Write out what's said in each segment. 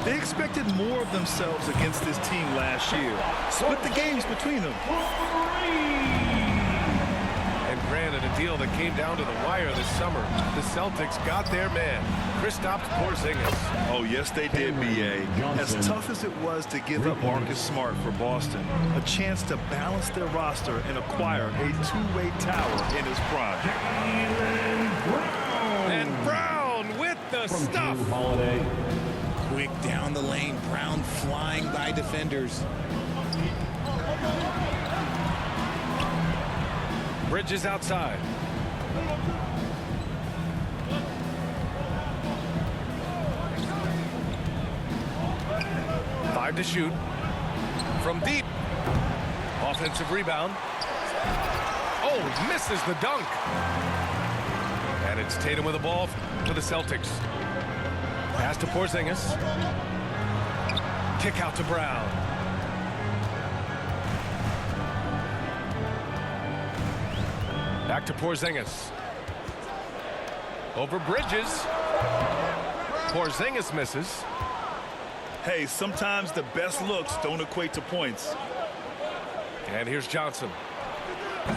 They expected more of themselves against this team last year. Split the games between them. And granted, a deal that came down to the wire this summer. The Celtics got their man, Kristaps Porzingis. Oh, yes, they did, B.A. As tough as it was to give up Marcus Smart for Boston, a chance to balance their roster and acquire a two-way tower in his prime. And Brown with the stuff. Quick down the lane, Brown flying by defenders. Bridges outside. Five to shoot. From deep. Offensive rebound. Oh, misses the dunk. And it's Tatum with the ball for the Celtics. Pass to Porzingis. Kick out to Brown. Back to Porzingis. Over Bridges. Porzingis misses. Hey, sometimes the best looks don't equate to points. And here's Johnson.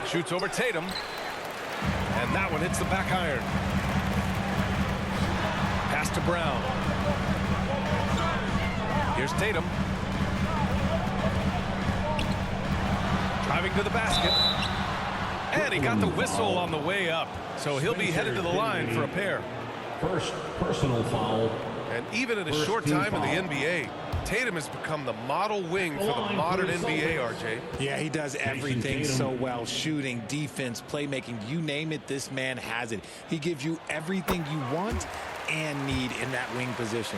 Shoots over Tatum. And that one hits the back iron. Pass to Brown. Here's Tatum. Driving to the basket. And he got the whistle on the way up. So he'll be headed to the line for a pair. First personal foul. And even in a short time in the NBA, Tatum has become the model wing for the modern NBA, RJ. Yeah, he does everything so well. Shooting, defense, playmaking, you name it, this man has it. He gives you everything you want and need in that wing position.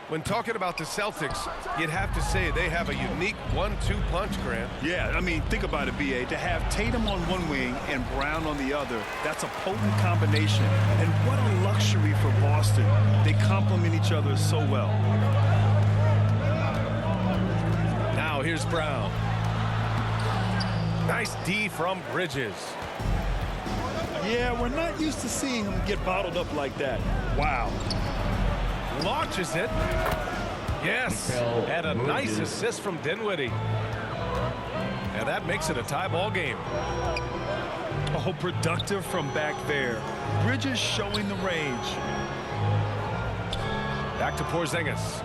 When talking about the Celtics, you'd have to say they have a unique 1-2 punch, Grant. Yeah, I mean, think about it, B.A. To have Tatum on one wing and Brown on the other, that's a potent combination. And what a luxury for Boston. They complement each other so well. Now here's Brown. Nice D from Bridges. Yeah, we're not used to seeing him get bottled up like that. Wow. Launches it. Yes, and a nice assist from Dinwiddie. And that makes it a tie ball game. Oh, productive from back there. Bridges showing the range. Back to Porzingis.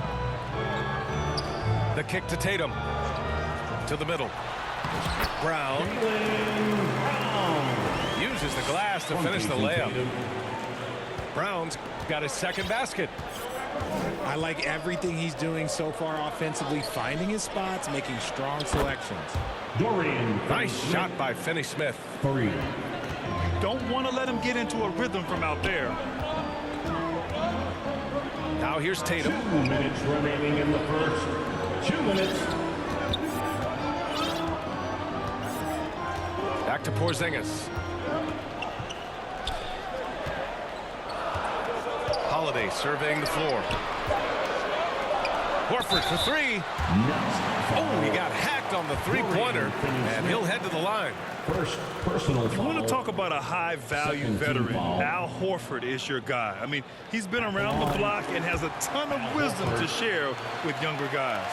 The kick to Tatum. To the middle. Brown. Uses the glass to finish the layup. Brown's got his second basket. I like everything he's doing so far offensively, finding his spots, making strong selections. Dorian. Nice shot by Finney-Smith. 3. Don't want to let him get into a rhythm from out there. Now here's Tatum. 2 minutes remaining in the first. 2 minutes. Back to Porzingis. Holiday surveying the floor. Horford for three. Oh, he got hacked on the three-pointer, and he'll head to the line. First personal foul. You want to talk about a high-value veteran. Al Horford is your guy. I mean, he's been around the block and has a ton of wisdom to share with younger guys.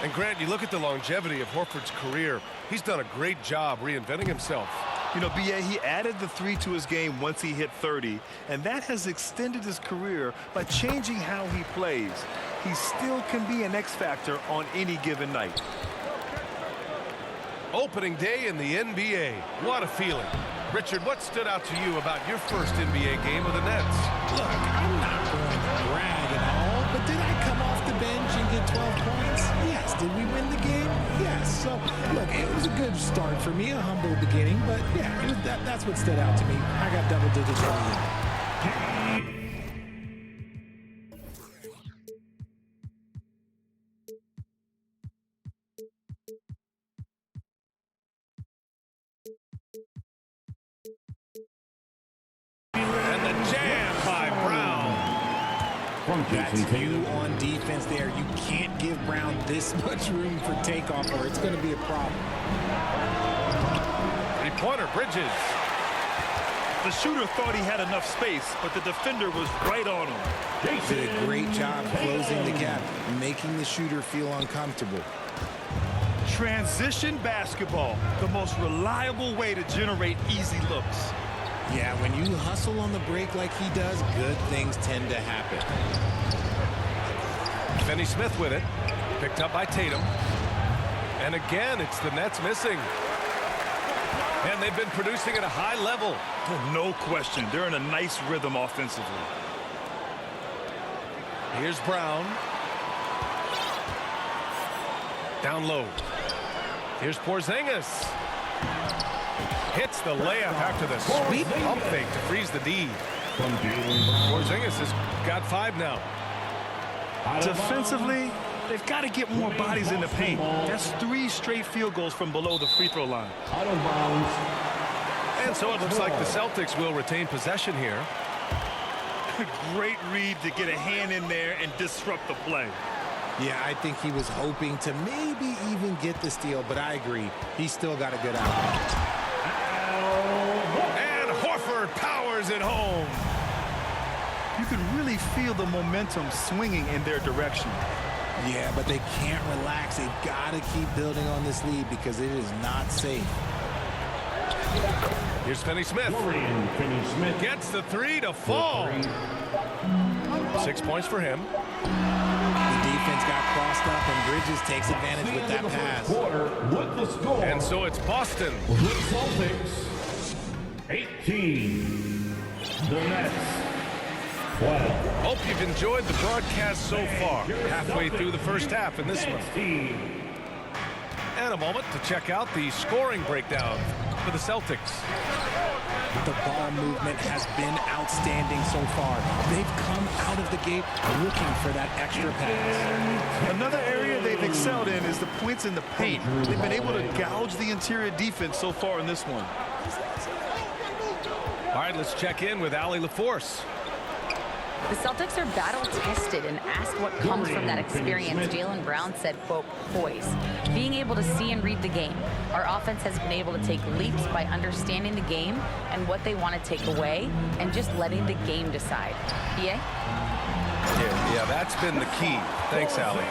And Grant, you look at the longevity of Horford's career. He's done a great job reinventing himself. You know, B.A., he added the three to his game once he hit 30, and that has extended his career by changing how he plays. He still can be an X factor on any given night. Opening day in the NBA. What a feeling. Richard, what stood out to you about your first NBA game with the Nets? Look, I'm not going to brag at all, but did I come off the bench and get 12 points? Yes. Did we win the game? Yes. So, look, it was a good start for me, a humble beginning, but yeah, that's what stood out to me. I got double digits for you. And the jam by Brown. That's you on defense there. You can't give Brown this much room for takeoff or it's going to be a problem. Three-pointer, Bridges. The shooter thought he had enough space, but the defender was right on him. Did a great job closing the gap, making the shooter feel uncomfortable. Transition basketball, the most reliable way to generate easy looks. Yeah, when you hustle on the break like he does, good things tend to happen. Finney-Smith with it. Picked up by Tatum. And again, it's the Nets missing. And they've been producing at a high level. No question. They're in a nice rhythm offensively. Here's Brown. Down low. Here's Porzingis. Hits the layup after the sweep pump fake to freeze the D. Porzingis has got 5 now. Defensively, they've got to get more bodies in the paint. That's 3 straight field goals from below the free throw line. Out of bounds. And so it looks like the Celtics will retain possession here. Great read to get a hand in there and disrupt the play. Yeah, I think he was hoping to maybe even get the steal, but I agree. He's still got a good outlet. And Horford powers it home. You can really feel the momentum swinging in their direction. Yeah, but they can't relax. They've got to keep building on this lead because it is not safe. Here's Finney-Smith. Dorian Finney-Smith. Gets the 3 to fall. 6 points for him. The defense got crossed up, and Bridges takes advantage with that pass. Quarter with the score. And so it's Boston. The Celtics 18. The Nets 12. Hope you've enjoyed the broadcast so far. Halfway through the first half in this one. And a moment to check out the scoring breakdown for the Celtics. The ball movement has been outstanding so far. They've come out of the gate looking for that extra pass. Another area they've excelled in is the points in the paint. They've been able to gouge the interior defense so far in this one. All right, let's check in with Allie LaForce. The Celtics are battle-tested, and asked what comes from that experience, Jaylen Brown said, quote, poise. Being able to see and read the game. Our offense has been able to take leaps by understanding the game and what they want to take away and just letting the game decide. BA? Yeah, that's been the key. Thanks, Allie.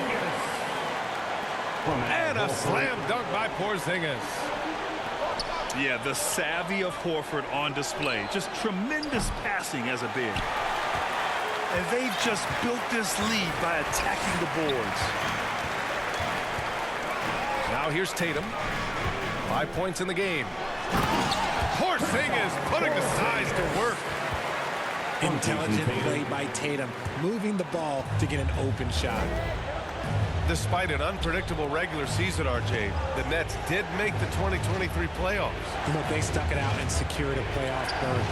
And a slam dunk by Porzingis. Yeah, the savvy of Horford on display. Just tremendous passing as a big. And they've just built this lead by attacking the boards. Now here's Tatum. 5 points in the game. Porzingis putting the size to work. Intelligent play by Tatum, moving the ball to get an open shot. Despite an unpredictable regular season, RJ, the Nets did make the 2023 playoffs. Look, they stuck it out and secured a playoff berth.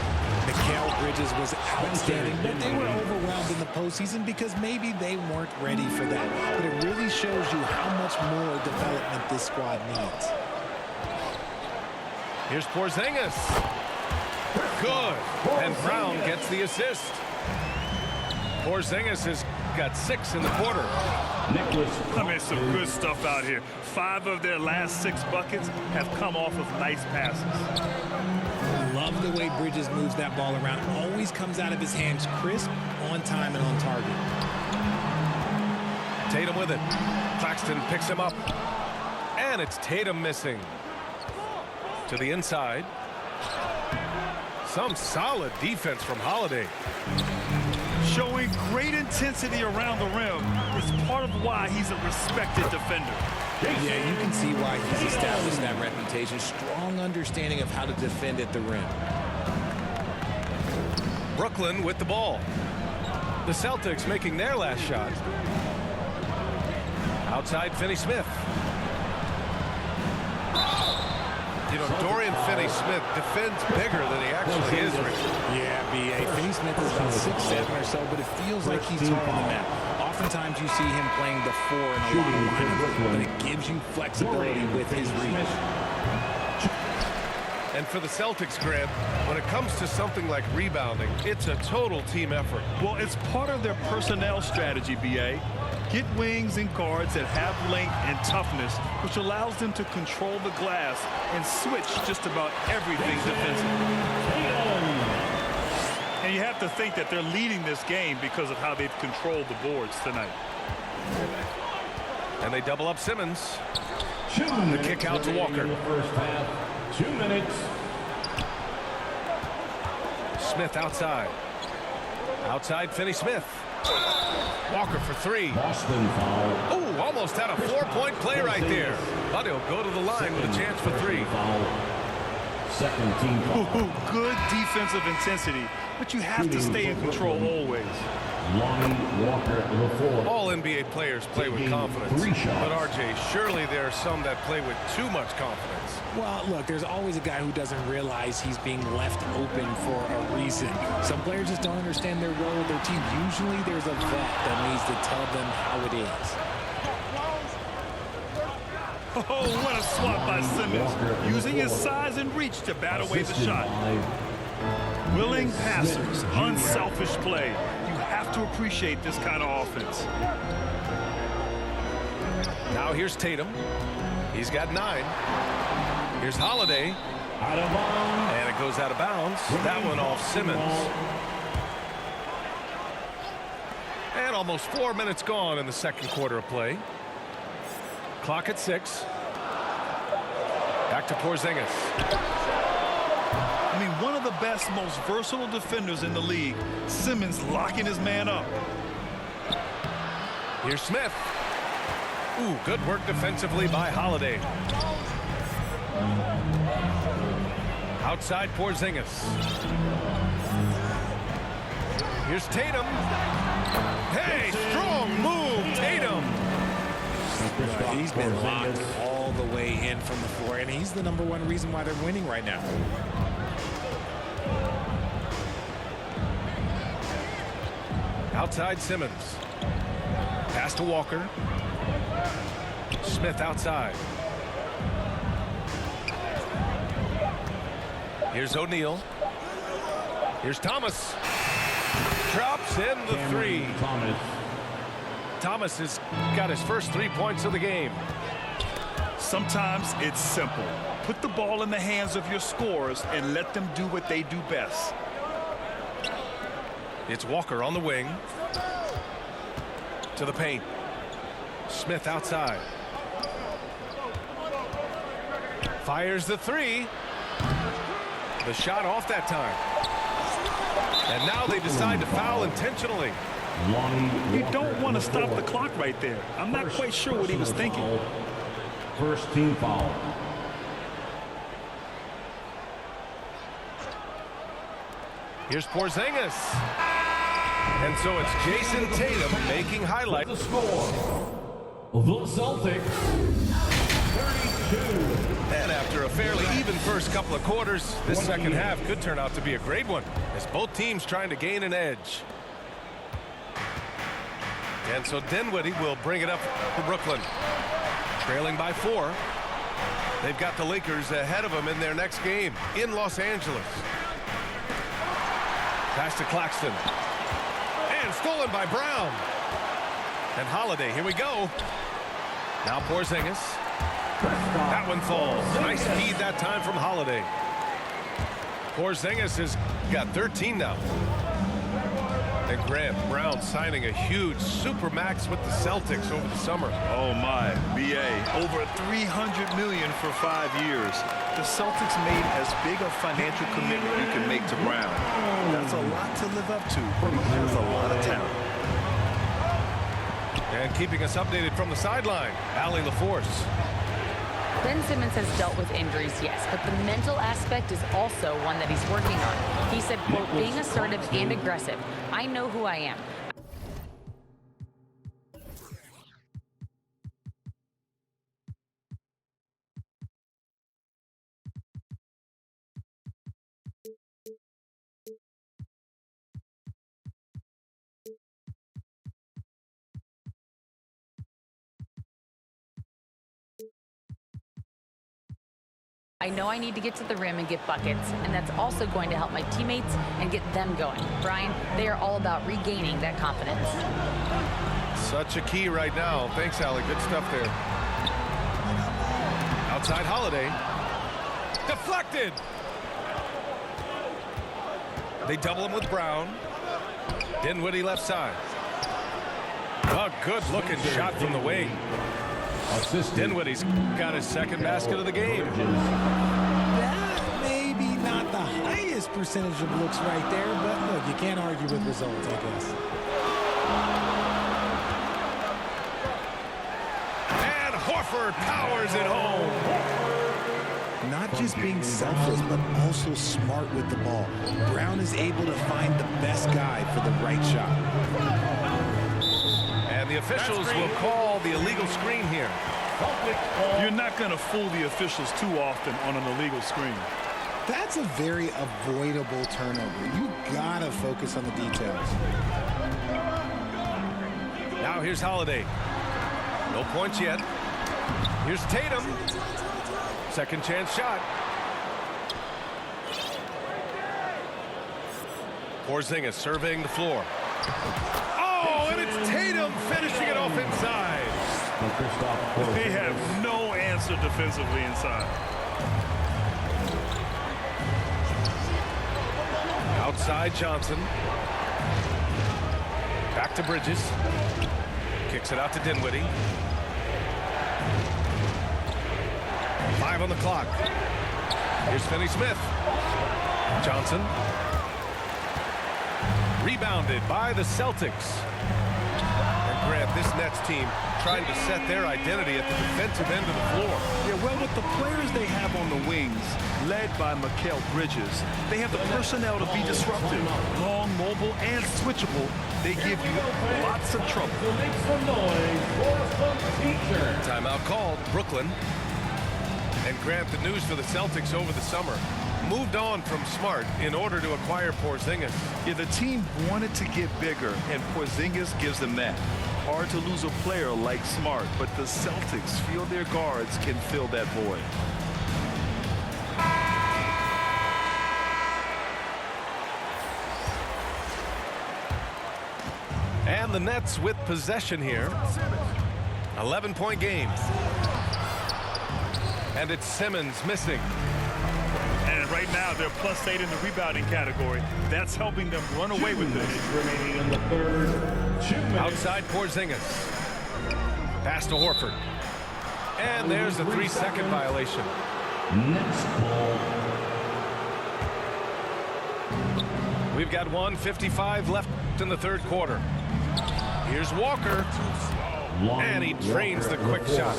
Mikal Bridges was outstanding, but they were overwhelmed in the postseason because maybe they weren't ready for that. But it really shows you how much more development this squad needs. Here's Porzingis. Good. And Brown gets the assist. Porzingis has got 6 in the quarter. I mean, some good stuff out here. 5 of their last 6 buckets have come off of nice passes. Love the way Bridges moves that ball around. Always comes out of his hands crisp, on time, and on target. Tatum with it. Claxton picks him up. And it's Tatum missing. To the inside. Some solid defense from Holiday. Showing great intensity around the rim is part of why he's a respected defender. Yeah, you can see why he's established that reputation. Strong understanding of how to defend at the rim. Brooklyn with the ball. The Celtics making their last shot. Outside Finney-Smith. You know, Dorian Finney-Smith defends bigger than he actually is, Richard. Yeah, B.A. Finney-Smith is about 6'7" or so, but it feels like he's taller than that. Oftentimes you see him playing the 4 in a lot of lineups, but it gives you flexibility with his reach. And for the Celtics, Grant, when it comes to something like rebounding, it's a total team effort. Well, it's part of their personnel strategy, B.A. Get wings and guards that have length and toughness, which allows them to control the glass and switch just about everything defensively. have to think that they're leading this game because of how they've controlled the boards tonight. And they double up Simmons. The kick out to Walker. In the first half. 2 minutes. Smith outside. Outside Finney-Smith. Walker for 3. Boston foul. Oh, almost had a 4-point play right there. But he'll go to the line with a chance for 3. Foul. Second team foul. Good defensive intensity, but you have to stay in control always. Lonnie Walker, the 4. All NBA players play with confidence. 3 shots. But, RJ, surely there are some that play with too much confidence. Well, look, there's always a guy who doesn't realize he's being left open for a reason. Some players just don't understand their role with their team. Usually there's a vet that needs to tell them how it is. Oh, what a swat by Simmons, using his size and reach to bat away the shot. Willing passers, unselfish play. You have to appreciate this kind of offense. Now here's Tatum. He's got 9. Here's Holiday. Out of bounds. And it goes out of bounds. That one off Simmons. And almost 4 minutes gone in the second quarter of play. Clock at 6. Back to Porzingis. I mean, one of the best, most versatile defenders in the league. Simmons locking his man up. Here's Smith. Ooh, good work defensively by Holiday. Outside Porzingis. Here's Tatum. Hey, strong move, Tatum. He's been locked all the way in from the floor, and he's the #1 reason why they're winning right now. Outside Simmons. Pass to Walker. Smith outside. Here's O'Neal. Here's Thomas. Drops in the 3. Thomas has got his first 3 points of the game. Sometimes it's simple. Put the ball in the hands of your scorers and let them do what they do best. It's Walker on the wing. To the paint. Smith outside. Fires the 3. The shot off that time. And now they decide to foul intentionally. You don't want to stop the clock right there. I'm not quite sure what he was thinking. First team foul. Here's Porzingis. And so it's Jason Tatum making highlights. The score. The Celtics. 32. And after a fairly even first couple of quarters, this second half could turn out to be a great one as both teams trying to gain an edge. And so Dinwiddie will bring it up for Brooklyn. Trailing by 4. They've got the Lakers ahead of them in their next game in Los Angeles. Pass to Claxton. And stolen by Brown. And Holiday, here we go. Now Porzingis. That one falls. Nice feed that time from Holiday. Porzingis has got 13 now. And Grant Brown signing a huge supermax with the Celtics over the summer. Oh my, BA, over $300 million for 5 years. The Celtics made as big a financial commitment you can make to Brown. That's a lot to live up to, but he has a lot of talent. And keeping us updated from the sideline, Allie LaForce. Ben Simmons has dealt with injuries, yes, but the mental aspect is also one that he's working on. He said, quote, being assertive and aggressive. I know who I am. I know I need to get to the rim and get buckets, and that's also going to help my teammates and get them going. Brian, they are all about regaining that confidence. Such a key right now. Thanks, Allie. Good stuff there. Outside Holiday. Deflected. They double him with Brown. Dinwiddie left side. A good-looking shot from the wing. Dinwiddie's got his second basket of the game. That maybe not the highest percentage of looks right there, but look, you can't argue with results, I guess. And Horford powers it home. Not just being selfless, but also smart with the ball. Brown is able to find the best guy for the right shot. And the officials will call the illegal screen here. You're not going to fool the officials too often on an illegal screen. That's a very avoidable turnover. You gotta focus on the details. Now here's Holiday. No points yet. Here's Tatum. Second chance shot. Porzingis surveying the floor. Oh, and it's Tatum finishing it off inside. They have no answer defensively inside. Outside Johnson. Back to Bridges. Kicks it out to Dinwiddie. 5 on the clock. Here's Finney-Smith. Johnson. Rebounded by the Celtics. And Grant, this Nets team trying to set their identity at the defensive end of the floor. Yeah, well, with the players they have on the wings, led by Mikal Bridges, they have the personnel to be disruptive. Long, mobile, and switchable, they give you lots of trouble. Timeout called. Brooklyn. And Grant, the news for the Celtics over the summer, moved on from Smart in order to acquire Porzingis. Yeah, the team wanted to get bigger, and Porzingis gives them that. Hard to lose a player like Smart, but the Celtics feel their guards can fill that void. And the Nets with possession here. 11-point game. And it's Simmons missing. And right now, they're +8 in the rebounding category. That's helping them run away with this. Remaining in the third. 2 minutes. Outside Porzingis. Pass to Horford. And there's a 3-second violation. Next ball. We've got 1:55 left in the third quarter. Here's Walker. And he drains the quick shot.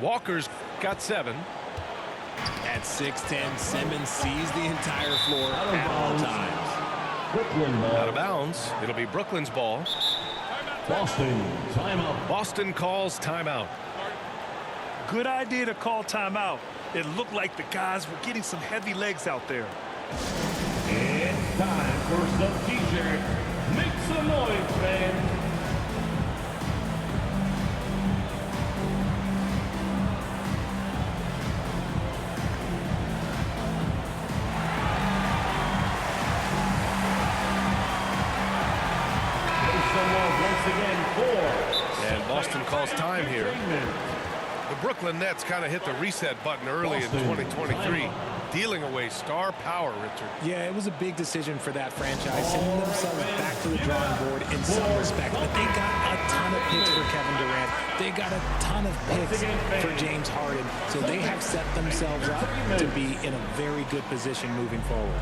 Walker's got 7. At 6'10", Simmons sees the entire floor at all times. Brooklyn ball. Out of bounds. It'll be Brooklyn's ball. Boston, timeout. Boston calls timeout. Good idea to call timeout. It looked like the guys were getting some heavy legs out there. It's time for some t-shirts. Make some noise, fans. And Boston calls time here. The Brooklyn Nets kind of hit the reset button early in 2023, dealing away star power, Richard. Yeah, it was a big decision for that franchise, sending themselves back to the drawing board in some respect. But they got a ton of picks for Kevin Durant. They got a ton of picks for James Harden. So they have set themselves up to be in a very good position moving forward.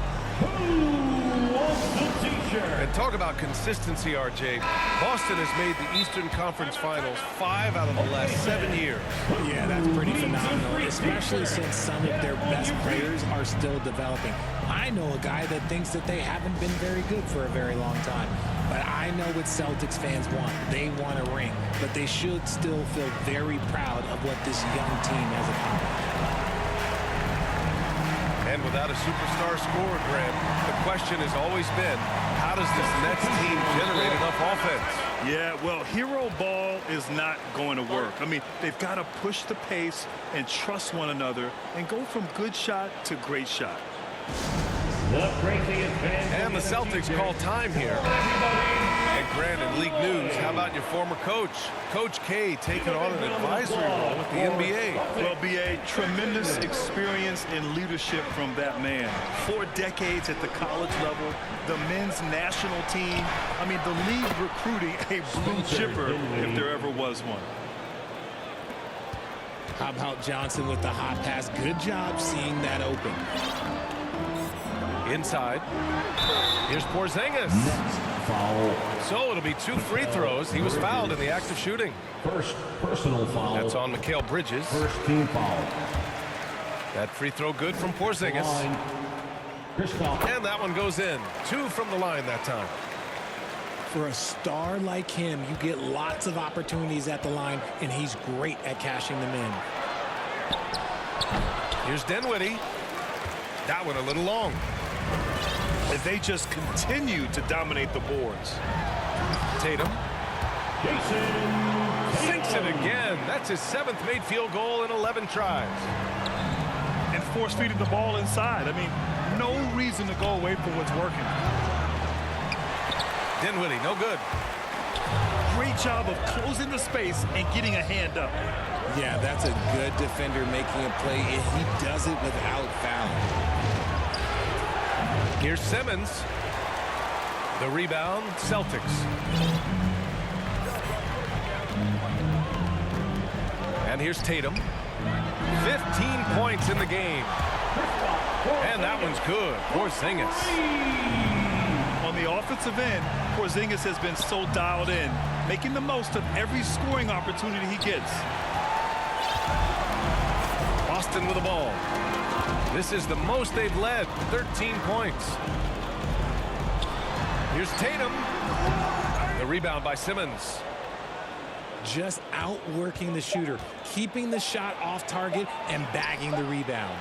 And talk about consistency, RJ. Boston has made the Eastern Conference Finals 5 out of the last 7 years. Yeah, that's pretty phenomenal, especially since some of their best players are still developing. I know a guy that thinks that they haven't been very good for a very long time. But I know what Celtics fans want. They want a ring. But they should still feel very proud of what this young team has accomplished. And without a superstar scorer, Grant, the question has always been, how does this Nets team generate enough offense? Yeah, well, hero ball is not going to work. I mean, they've got to push the pace and trust one another and go from good shot to great shot. And the Celtics call time here. And Brandon, league news. How about your former coach? Coach K taking on an advisory role with the NBA. Well, B.A., tremendous experience in leadership from that man. 4 decades at the college level, the men's national team. I mean, the league recruiting a blue chipper if there ever was one. How about Johnson with the hot pass? Good job seeing that open. Inside. Here's Porzingis. Foul. So it'll be 2 free throws. He was fouled in the act of shooting. First personal foul. That's on Mikal Bridges. First team foul. That free throw good from Porzingis. Line. Kristoff. And that one goes in. 2 from the line that time. For a star like him, you get lots of opportunities at the line, and he's great at cashing them in. Here's Dinwiddie. That one a little long. As they just continue to dominate the boards. Tatum Jason. sinks it again. That's his 7th made field goal in 11 tries. And force-feeding the ball inside. I mean, no reason to go away from what's working. Dinwiddie, no good. Great job of closing the space and getting a hand up. Yeah, that's a good defender making a play, and he does it without fouling. Here's Simmons. The rebound, Celtics. And here's Tatum. 15 points in the game. And that one's good. Porzingis. On the offensive end, Porzingis has been so dialed in, making the most of every scoring opportunity he gets. Boston with the ball. This is the most they've led, 13 points. Here's Tatum. The rebound by Simmons. Just outworking the shooter, keeping the shot off target and bagging the rebound.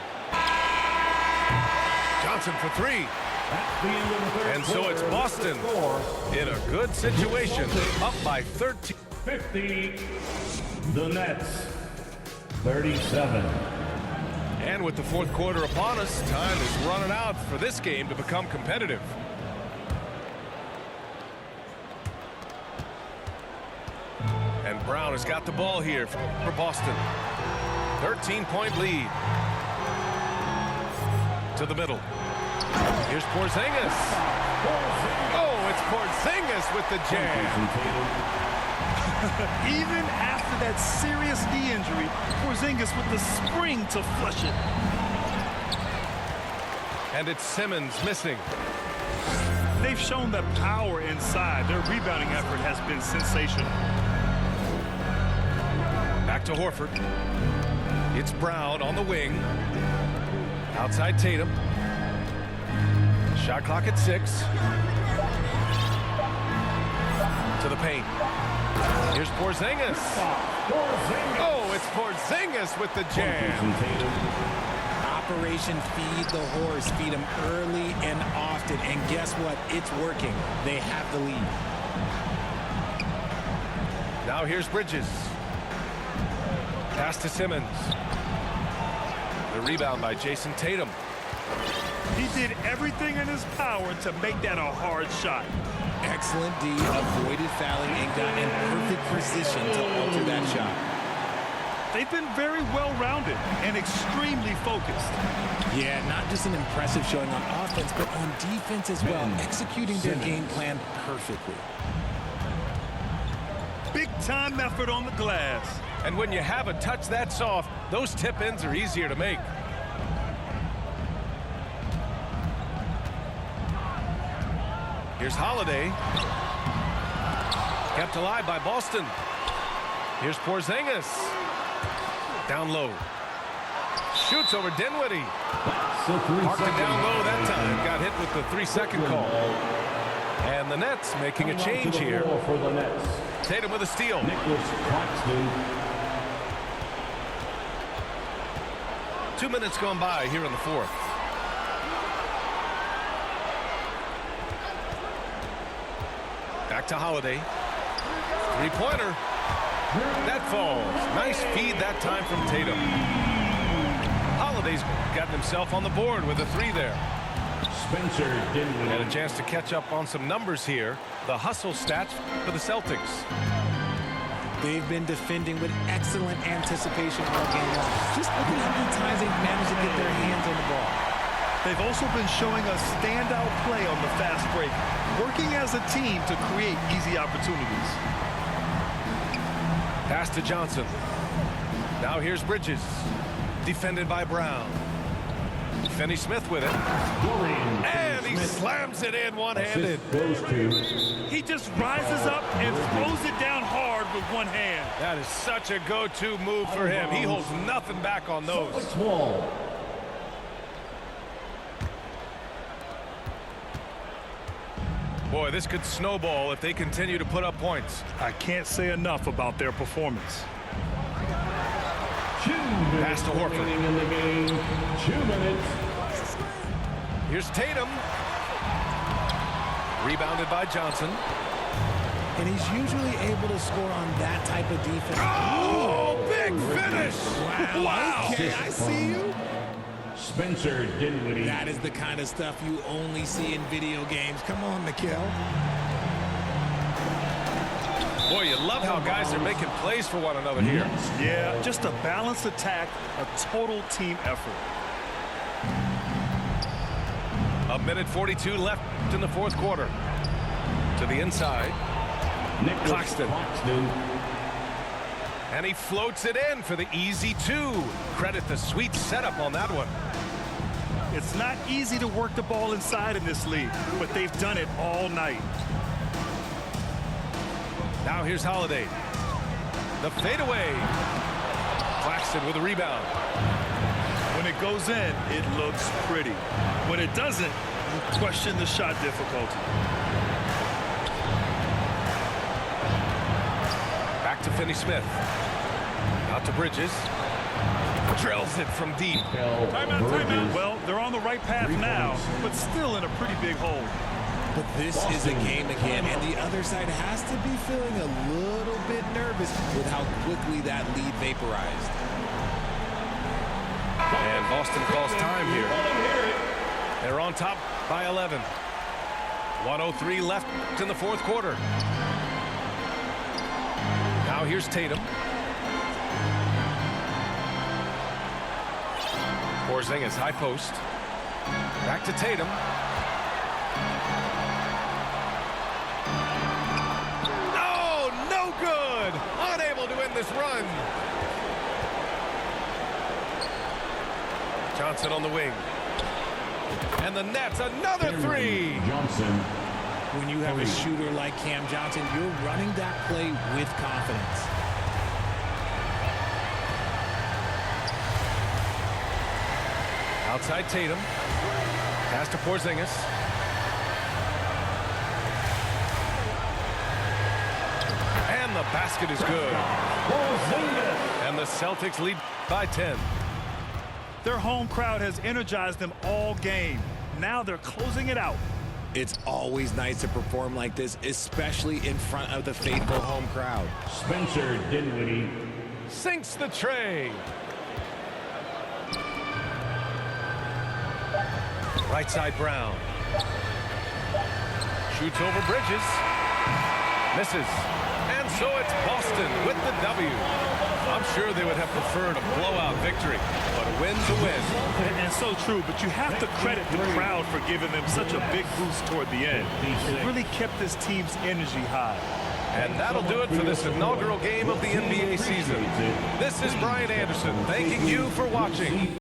Johnson for 3. That's the end of the third And so it's quarter. Boston in a good situation, up by 13. 50. The Nets. 37. And with the 4th quarter upon us, time is running out for this game to become competitive. And Brown has got the ball here for Boston. 13-point lead. To the middle. Here's Porzingis. Oh, it's Porzingis with the jam. Even after that serious knee injury, Porzingis with the spring to flush it. And it's Simmons missing. They've shown that power inside. Their rebounding effort has been sensational. Back to Horford. It's Brown on the wing. Outside Tatum. Shot clock at 6. To the paint. Here's Porzingis. Oh, it's Porzingis with the jam. Operation Feed the Horse. Feed him early and often. And guess what? It's working. They have the lead. Now here's Bridges. Pass to Simmons. The rebound by Jason Tatum. He did everything in his power to make that a hard shot. Excellent D, avoided fouling and got in perfect position to alter that shot. They've been very well-rounded and extremely focused. Yeah, not just an impressive showing on offense, but on defense as well, executing their game plan perfectly. Big-time effort on the glass. And when you have a touch that soft, those tip-ins are easier to make. Here's Holiday. Kept alive by Boston. Here's Porzingis. Down low. Shoots over Dinwiddie. Parked it down low that time. Got hit with the 3-second call. And the Nets making a change here. For the Nets. Tatum with a steal. Nicholas Claxton. 2 minutes gone by here in the 4th. Back to Holiday. 3-pointer. That falls. Nice feed that time from Tatum. Holiday's gotten himself on the board with a 3 there. Spencer Dinwiddie. And a chance to catch up on some numbers here. The hustle stats for the Celtics. They've been defending with excellent anticipation all game long. Just look at how many times they've managed to get their hands on the ball. They've also been showing us standout play on the fast break, working as a team to create easy opportunities. Pass to Johnson. Now here's Bridges. Defended by Brown. Finney Smith with it. And he slams it in one-handed. He just rises up and throws it down hard with one hand. That is such a go-to move for him. He holds nothing back on those. Boy, this could snowball if they continue to put up points. I can't say enough about their performance. Pass to Horford. In the game, 2 minutes. Here's Tatum. Rebounded by Johnson. And he's usually able to score on that type of defense. Oh, big finish. Wow. Okay, I see you. Spencer Dinwiddie. That is the kind of stuff you only see in video games. Come on, Mikhail. Boy, you love how guys are making plays for one another here. Yeah, just a balanced attack, a total team effort. A minute 42 left in the fourth quarter. To the inside. Claxton. And he floats it in for the easy two. Credit the sweet setup on that one. It's not easy to work the ball inside in this league, but they've done it all night. Now here's Holiday. The fadeaway. Claxton with a rebound. When it goes in, it looks pretty. When it doesn't, you question the shot difficulty. Back to Finney Smith. Out to Bridges. Drills it from deep. Timeout. Well, they're on the right path now, but still in a pretty big hole. But this is a game again, and the other side has to be feeling a little bit nervous with how quickly that lead vaporized. And Boston calls time here. They're on top by 11. 1:03 left in the fourth quarter. Now here's Tatum. Porzingis high post. Back to Tatum. No good. Unable to win this run. Johnson on the wing. And the Nets, another three. Johnson. When you have a shooter like Cam Johnson, you're running that play with confidence. Outside Tatum. Pass to Porzingis. And the basket is good. And the Celtics lead by 10. Their home crowd has energized them all game. Now they're closing it out. It's always nice to perform like this, especially in front of the faithful home crowd. Spencer Dinwiddie. Sinks the tray. Right side Brown. Shoots over Bridges. Misses. And so it's Boston with the W. I'm sure they would have preferred a blowout victory, but a win's a win. And so true, but you have to credit the crowd for giving them such a big boost toward the end. It really kept this team's energy high. And that'll do it for this inaugural game of the NBA season. This is Brian Anderson thanking you for watching.